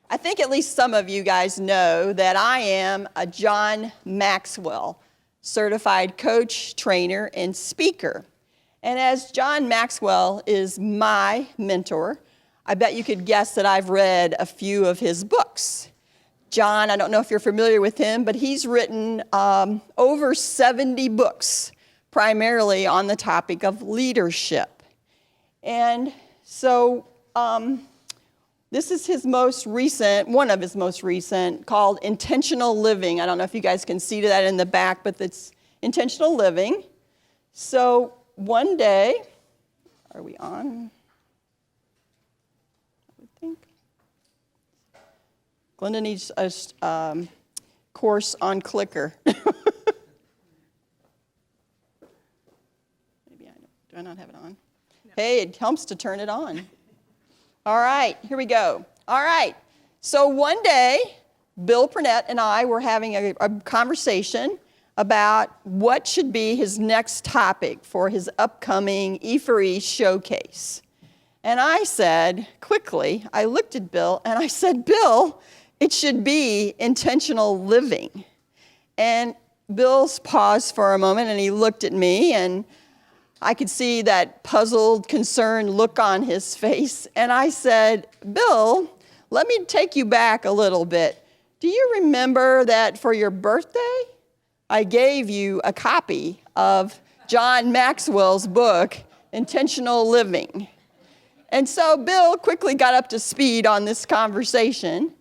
I think at least some of you guys know that I am a John Maxwell certified coach, trainer, and speaker. And as John Maxwell is my mentor, I bet you could guess that I've read a few of his books. John, I don't know if you're familiar with him, but he's written over 70 books, primarily on the topic of leadership. And so this is his most recent, one of his most recent, called Intentional Living. I don't know if you guys can see that in the back, but it's Intentional Living. So one day, are we on? I would think. Glenda needs a course on clicker. Maybe do I not have it on? No. Hey, it helps to turn it on. All right, here we go. All right, so one day, Bill Prenatt and I were having a conversation about what should be his next topic for his upcoming E4E showcase. And I said, quickly, I looked at Bill and I said, Bill, it should be intentional living. And Bill's paused for a moment and he looked at me and I could see that puzzled, concerned look on his face. And I said, Bill, let me take you back a little bit. Do you remember that for your birthday, I gave you a copy of John Maxwell's book, Intentional Living? And so Bill quickly got up to speed on this conversation.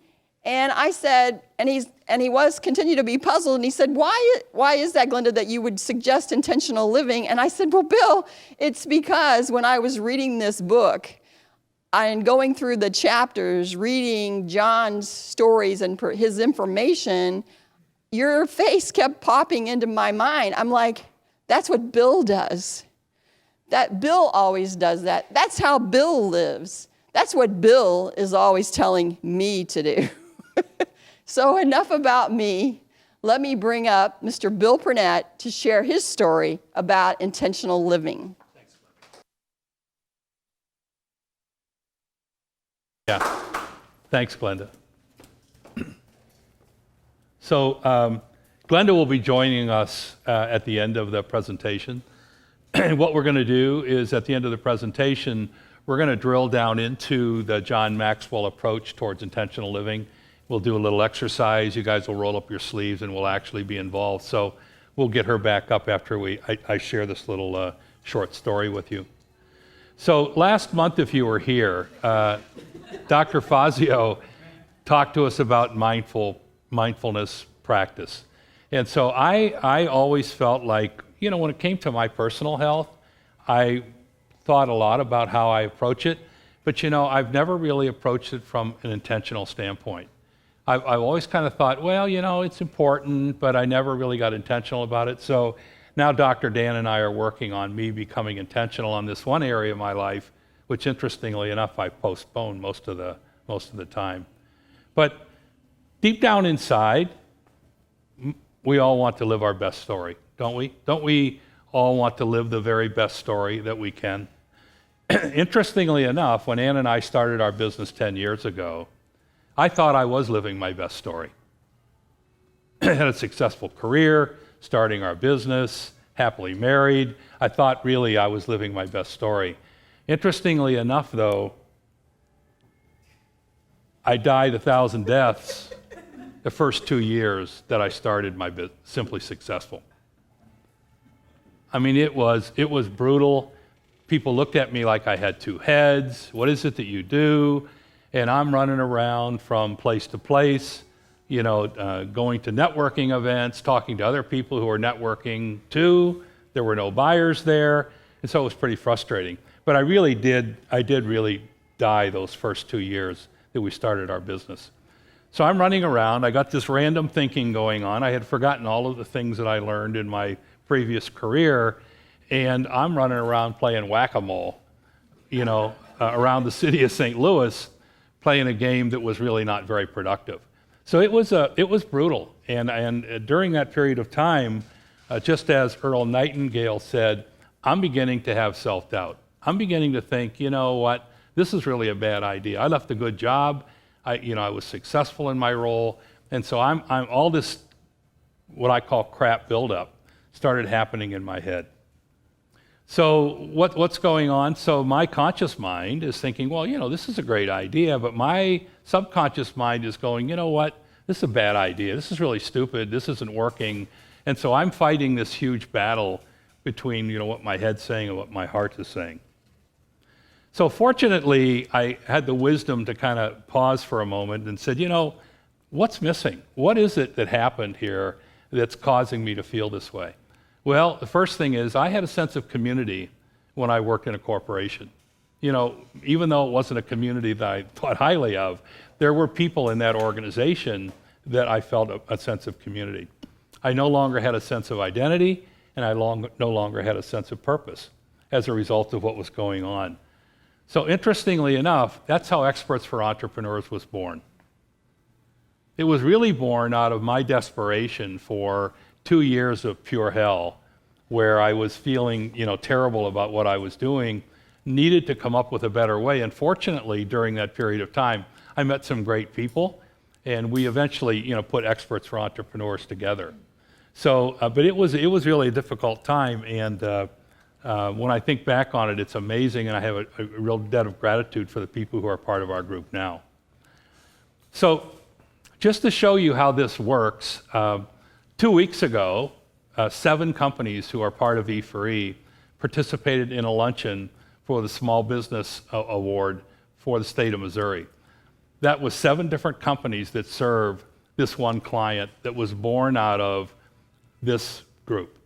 And I said, and he was continued to be puzzled, and he said, why is that, Glenda, that you would suggest intentional living? And I said, well, Bill, it's because when I was reading this book and going through the chapters, reading John's stories and his information, your face kept popping into my mind. I'm like, that's what Bill does. That Bill always does that. That's how Bill lives. That's what Bill is always telling me to do. So enough about me. Let me bring up Mr. Bill Prenatt to share his story about intentional living. Thanks, Glenda. Yeah, thanks, Glenda. So Glenda will be joining us at the end of the presentation. And what we're going to do is at the end of the presentation, we're going to drill down into the John Maxwell approach towards intentional living. We'll do a little exercise. You guys will roll up your sleeves and we'll actually be involved. So we'll get her back up after I share this little short story with you. So last month, if you were here, Dr. Fazio talked to us about mindfulness practice. And so I always felt like, you know, when it came to my personal health, I thought a lot about how I approach it. But, you know, I've never really approached it from an intentional standpoint. I've always kind of thought, well, you know, it's important, but I never really got intentional about it. So now Dr. Dan and I are working on me becoming intentional on this one area of my life, which interestingly enough, I postponed most of the time. But deep down inside, we all want to live our best story, don't we? Don't we all want to live the very best story that we can? Interestingly enough, when Ann and I started our business 10 years ago, I thought I was living my best story. I had a successful career, starting our business, happily married. I thought really I was living my best story. Interestingly enough, though, I died 1,000 deaths the first 2 years that I started my Simply Successful. I mean, it was brutal. People looked at me like I had two heads. What is it that you do? And I'm running around from place to place, you know, going to networking events, talking to other people who are networking too. There were no buyers there, and so it was pretty frustrating. But I did really die those first 2 years that we started our business. So I'm running around. I got this random thinking going on. I had forgotten all of the things that I learned in my previous career, and I'm running around playing whack-a-mole, you know, around the city of St. Louis, playing a game that was really not very productive. So it was brutal. And during that period of time, just as Earl Nightingale said, I'm beginning to have self-doubt. I'm beginning to think, you know what, this is really a bad idea. I left a good job. I was successful in my role. And so I'm all this, what I call crap buildup, started happening in my head. So what's going on? So my conscious mind is thinking, well, this is a great idea, but my subconscious mind is going, you know what? This is a bad idea. This is really stupid. This isn't working. And so I'm fighting this huge battle between, what my head's saying and what my heart is saying. So fortunately, I had the wisdom to kind of pause for a moment and said, what's missing? What is it that happened here that's causing me to feel this way? Well, the first thing is I had a sense of community when I worked in a corporation. Even though it wasn't a community that I thought highly of, there were people in that organization that I felt a sense of community. I no longer had a sense of identity, and I no longer had a sense of purpose as a result of what was going on. So interestingly enough, that's how Experts for Entrepreneurs was born. It was really born out of my desperation for 2 years of pure hell, where I was feeling, terrible about what I was doing, needed to come up with a better way. And fortunately, during that period of time, I met some great people, and we eventually, put Experts for Entrepreneurs together. So, but it was really a difficult time, and when I think back on it, it's amazing, and I have a real debt of gratitude for the people who are part of our group now. So, just to show you how this works, 2 weeks ago, 7 companies who are part of E4E participated in a luncheon for the Small Business Award for the state of Missouri. That was 7 different companies that serve this one client that was born out of this group.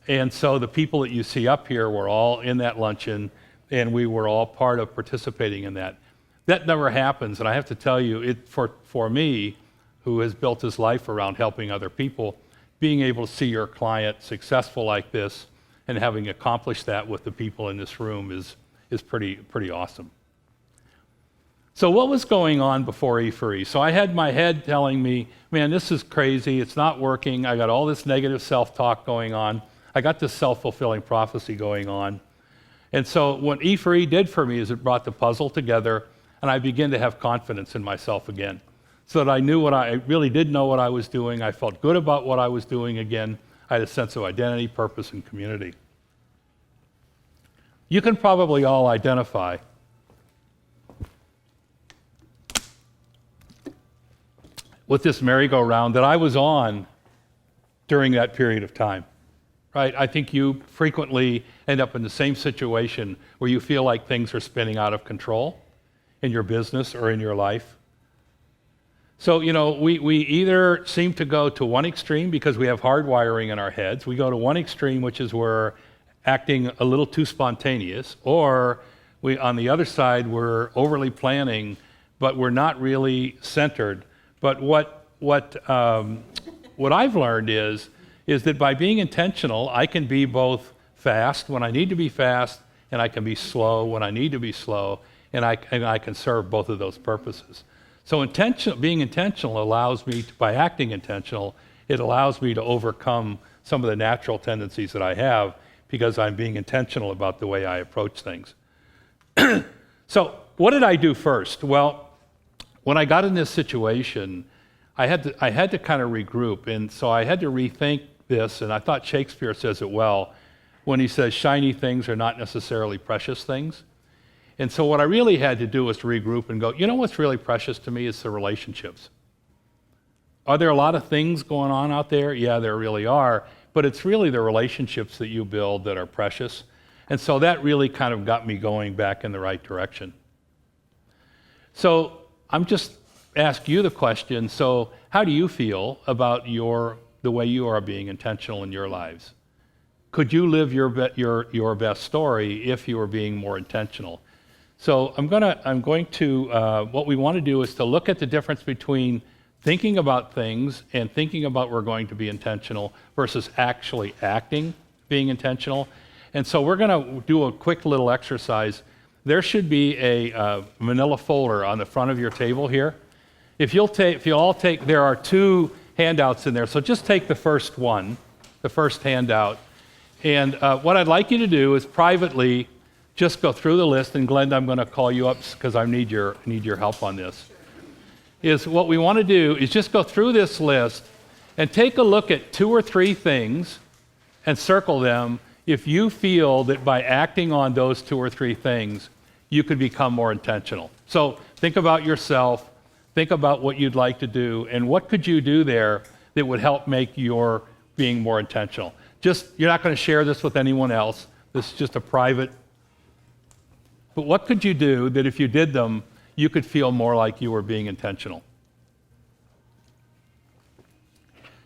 And so the people that you see up here were all in that luncheon, and we were all part of participating in that. That never happens, and I have to tell you, for me, who has built his life around helping other people, being able to see your client successful like this and having accomplished that with the people in this room is pretty awesome. So what was going on before E4E? So I had my head telling me, man, this is crazy, it's not working, I got all this negative self-talk going on, I got this self-fulfilling prophecy going on. And so what E4E did for me is it brought the puzzle together, and I began to have confidence in myself again. So that I knew I really did know what I was doing, I felt good about what I was doing again, I had a sense of identity, purpose, and community. You can probably all identify with this merry-go-round that I was on during that period of time, right? I think you frequently end up in the same situation where you feel like things are spinning out of control in your business or in your life. So, we either seem to go to one extreme because we have hardwiring in our heads. We go to one extreme, which is we're acting a little too spontaneous, or on the other side, we're overly planning, but we're not really centered. But what I've learned is that by being intentional, I can be both fast when I need to be fast, and I can be slow when I need to be slow, and I can serve both of those purposes. So being intentional allows me, by acting intentional, it allows me to overcome some of the natural tendencies that I have because I'm being intentional about the way I approach things. So what did I do first? Well, when I got in this situation, I had to kind of regroup, and so I had to rethink this, and I thought Shakespeare says it well when he says shiny things are not necessarily precious things. And so what I really had to do was to regroup and go, what's really precious to me is the relationships. Are there a lot of things going on out there? Yeah, there really are, but it's really the relationships that you build that are precious. And so that really kind of got me going back in the right direction. So I'm just ask you the question, so how do you feel about the way you are being intentional in your lives? Could you live your best story if you were being more intentional? So I'm going to what we want to do is to look at the difference between thinking about things and thinking about we're going to be intentional versus actually acting, being intentional. And so we're going to do a quick little exercise. There should be a manila folder on the front of your table here. If you all take, there are 2 handouts in there, so just take the first one, the first handout. And what I'd like you to do is privately just go through the list, and Glenda, I'm going to call you up because I need your help on this. is what we want to do is just go through this list and take a look at 2 or 3 things and circle them if you feel that by acting on those 2 or 3 things, you could become more intentional. So think about yourself, think about what you'd like to do, and what could you do there that would help make your being more intentional. You're not going to share this with anyone else. This is just a private. But what could you do that if you did them, you could feel more like you were being intentional?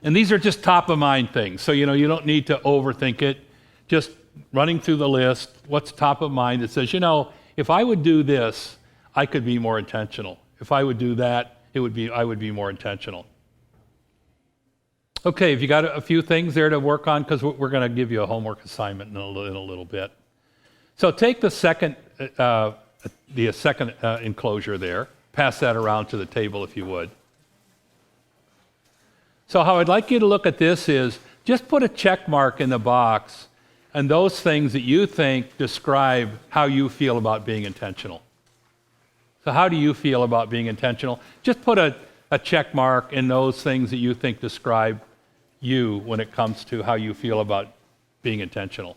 And these are just top of mind things. So, you don't need to overthink it. Just running through the list, what's top of mind that says, if I would do this, I could be more intentional. If I would do that, I would be more intentional. Okay, have you got a few things there to work on? Because we're going to give you a homework assignment in a little bit. So take the second enclosure there. Pass that around to the table if you would. So how I'd like you to look at this is just put a check mark in the box and those things that you think describe how you feel about being intentional. So how do you feel about being intentional? Just put a check mark in those things that you think describe you when it comes to how you feel about being intentional.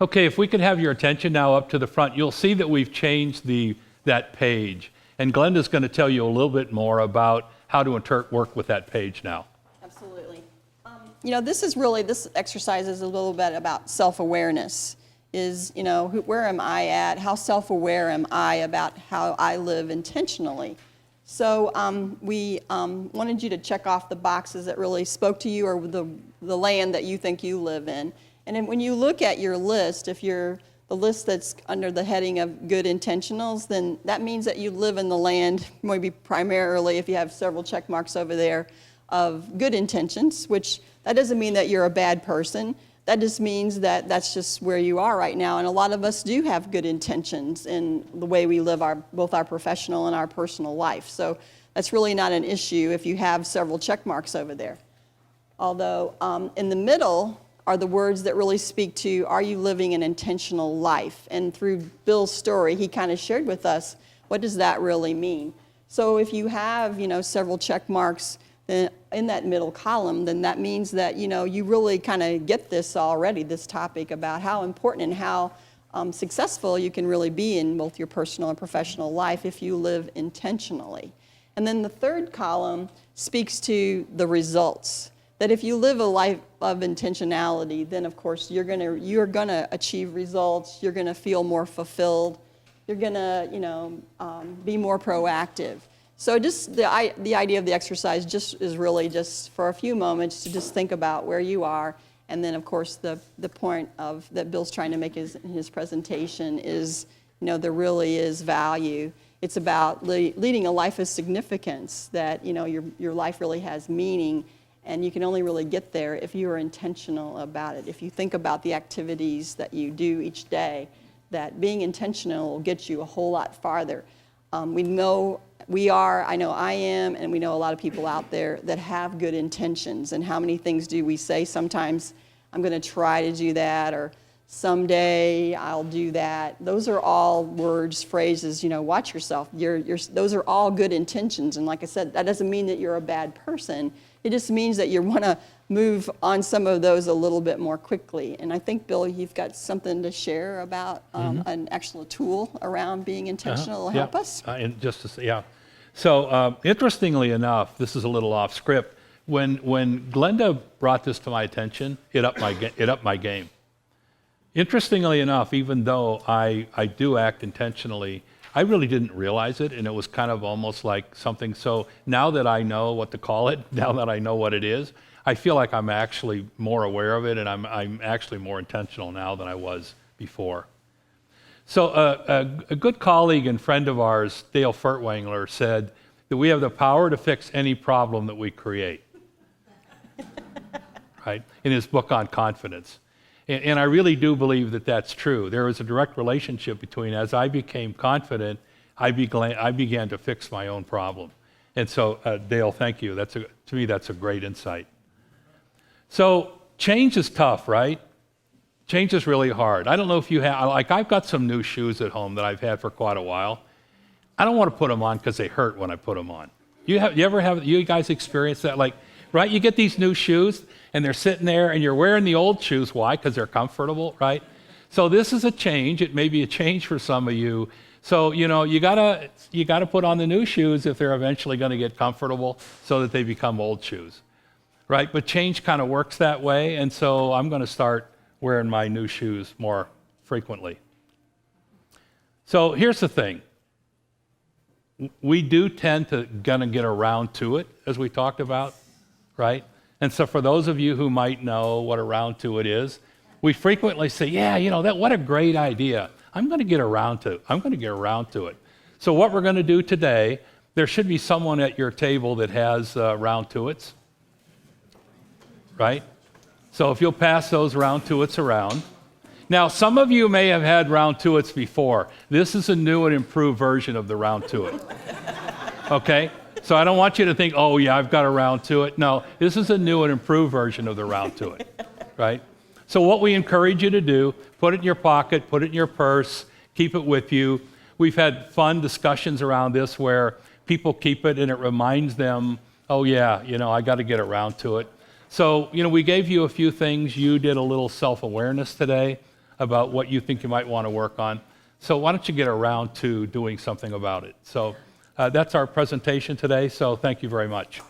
Okay, if we could have your attention now up to the front, you'll see that we've changed that page. And Glenda's going to tell you a little bit more about how to work with that page now. Absolutely. This exercise is a little bit about self-awareness. Where am I at? How self-aware am I about how I live intentionally? So we wanted you to check off the boxes that really spoke to you, or the land that you think you live in. And then when you look at your list, if you're the list that's under the heading of good intentionals, then that means that you live in the land, maybe primarily, if you have several check marks over there, of good intentions, which that doesn't mean that you're a bad person. That just means that that's just where you are right now. And a lot of us do have good intentions in the way we live both our professional and our personal life. So that's really not an issue if you have several check marks over there. Although in the middle are the words that really speak to, are you living an intentional life? And through Bill's story, he kind of shared with us, what does that really mean? So if you have, several check marks in that middle column, then that means that, you really kind of get this already, this topic about how important and how successful you can really be in both your personal and professional life if you live intentionally. And then the third column speaks to the results. That if you live a life of intentionality, then of course you're gonna achieve results. You're gonna feel more fulfilled. You're gonna, be more proactive. So just the idea of the exercise is really just for a few moments to just think about where you are, and then of course the point that Bill's trying to make in his presentation is, there really is value. It's about leading a life of significance. That your life really has meaning. And you can only really get there if you are intentional about it. If you think about the activities that you do each day, that being intentional will get you a whole lot farther. I know I am, and we know a lot of people out there that have good intentions. And how many things do we say sometimes, I'm going to try to do that, or someday I'll do that. Those are all words, phrases, watch yourself. Those are all good intentions. And like I said, that doesn't mean that you're a bad person. It just means that you want to move on some of those a little bit more quickly. And I think, Bill, you've got something to share about an actual tool around being intentional to help us. So interestingly enough, this is a little off script. When Glenda brought this to my attention, it upped my game. Interestingly enough, even though I do act intentionally, I really didn't realize it, and it was kind of almost like something. So now that I know what to call it, now that I know what it is, I feel like I'm actually more aware of it, and I'm actually more intentional now than I was before. So a good colleague and friend of ours, Dale Furtwängler, said that we have the power to fix any problem that we create, right? In his book on confidence. And I really do believe that that's true. There is a direct relationship between, as I became confident, I began to fix my own problem. And so, Dale, thank you. To me, that's a great insight. So change is tough, right? Change is really hard. I don't know if you have, I've got some new shoes at home that I've had for quite a while. I don't want to put them on because they hurt when I put them on. You guys experience that? Like, right? You get these new shoes and they're sitting there and you're wearing the old shoes. Why? Because they're comfortable, right? So this is a change. It may be a change for some of you. So, you gotta put on the new shoes if they're eventually going to get comfortable so that they become old shoes, right? But change kind of works that way. And so I'm going to start wearing my new shoes more frequently. So here's the thing. We do tend to gonna get around to it, as we talked about, right? And so for those of you who might know what around to it is, we frequently say, yeah, what a great idea. I'm gonna get around to it. So what we're gonna do today, there should be someone at your table that has round to it's, right? So if you'll pass those round to it's around. Now, some of you may have had round to it's before. This is a new and improved version of the round to it. Okay? So I don't want you to think, oh yeah, I've got a round to it. No, this is a new and improved version of the round to it, right? So what we encourage you to do, put it in your pocket, put it in your purse, keep it with you. We've had fun discussions around this where people keep it and it reminds them, oh yeah, I got to get around to it. So, we gave you a few things. You did a little self-awareness today about what you think you might want to work on. So why don't you get around to doing something about it? So that's our presentation today, so thank you very much.